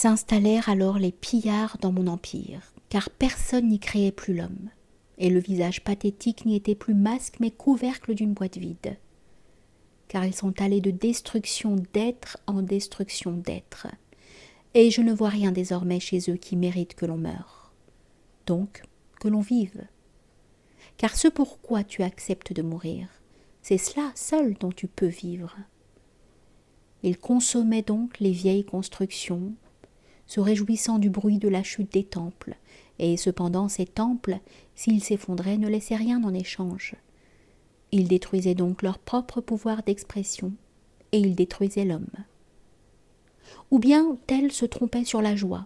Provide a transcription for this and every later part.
S'installèrent alors les pillards dans mon empire, car personne n'y créait plus l'homme, et le visage pathétique n'y était plus masque mais couvercle d'une boîte vide, car ils sont allés de destruction d'être en destruction d'être, et je ne vois rien désormais chez eux qui mérite que l'on meure, donc que l'on vive. Car ce pourquoi tu acceptes de mourir, c'est cela seul dont tu peux vivre. Ils consommaient donc les vieilles constructions, se réjouissant du bruit de la chute des temples, et cependant ces temples, s'ils s'effondraient, ne laissaient rien en échange. Ils détruisaient donc leur propre pouvoir d'expression, et ils détruisaient l'homme. Ou bien tel se trompait sur la joie,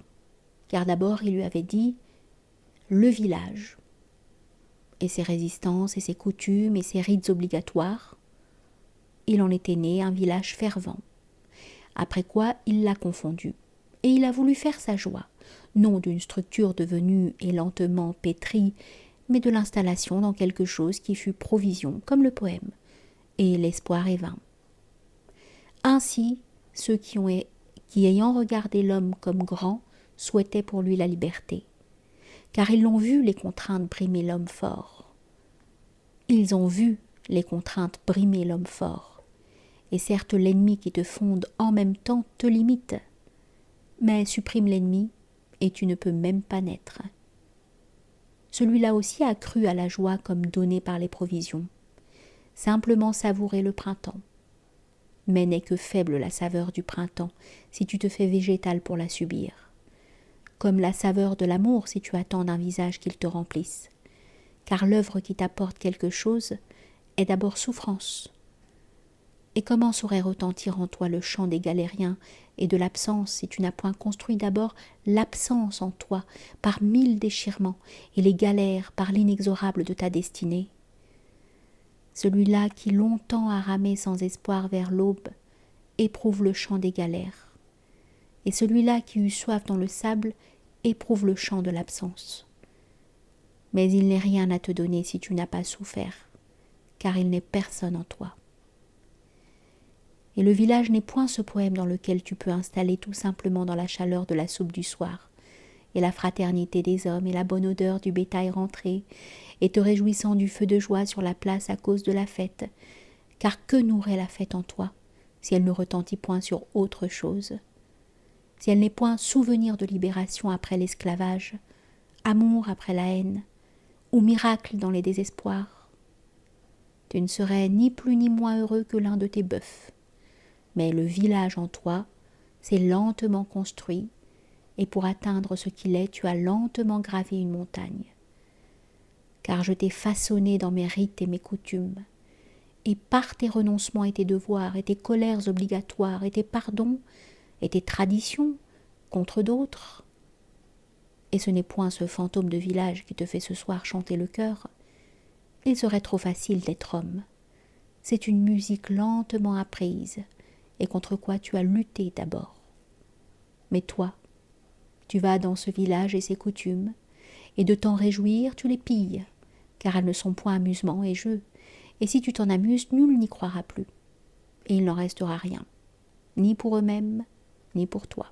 car d'abord il lui avait dit « le village », et ses résistances et ses coutumes et ses rites obligatoires. Il en était né un village fervent, après quoi il l'a confondu. Et il a voulu faire sa joie, non d'une structure devenue et lentement pétrie, mais de l'installation dans quelque chose qui fut provision, comme le poème, et l'espoir est vain. Ainsi, ceux qui ayant regardé l'homme comme grand, souhaitaient pour lui la liberté, car ils l'ont vu les contraintes brimer l'homme fort. Ils ont vu les contraintes brimer l'homme fort, et certes l'ennemi qui te fonde en même temps te limite, mais supprime l'ennemi, et tu ne peux même pas naître. Celui-là aussi a cru à la joie comme donnée par les provisions, simplement savourer le printemps. Mais n'est que faible la saveur du printemps si tu te fais végétal pour la subir, comme la saveur de l'amour si tu attends d'un visage qu'il te remplisse, car l'œuvre qui t'apporte quelque chose est d'abord souffrance. Et comment saurait retentir en toi le chant des galériens et de l'absence si tu n'as point construit d'abord l'absence en toi par 1000 déchirements et les galères par l'inexorable de ta destinée? Celui-là qui longtemps a ramé sans espoir vers l'aube éprouve le chant des galères, et celui-là qui eut soif dans le sable éprouve le chant de l'absence. Mais il n'est rien à te donner si tu n'as pas souffert, car il n'est personne en toi. Et le village n'est point ce poème dans lequel tu peux installer tout simplement dans la chaleur de la soupe du soir, et la fraternité des hommes, et la bonne odeur du bétail rentré, et te réjouissant du feu de joie sur la place à cause de la fête, car que nourrait la fête en toi, si elle ne retentit point sur autre chose, si elle n'est point souvenir de libération après l'esclavage, amour après la haine, ou miracle dans les désespoirs? Tu ne serais ni plus ni moins heureux que l'un de tes bœufs. Mais le village en toi s'est lentement construit, et pour atteindre ce qu'il est, tu as lentement gravé une montagne. Car je t'ai façonné dans mes rites et mes coutumes, et par tes renoncements et tes devoirs, et tes colères obligatoires, et tes pardons, et tes traditions contre d'autres. Et ce n'est point ce fantôme de village qui te fait ce soir chanter le cœur. Il serait trop facile d'être homme. C'est une musique lentement apprise, et contre quoi tu as lutté d'abord. Mais toi, tu vas dans ce village et ses coutumes, et de t'en réjouir, tu les pilles, car elles ne sont point amusement et jeu, et si tu t'en amuses, nul n'y croira plus, et il n'en restera rien, ni pour eux-mêmes, ni pour toi.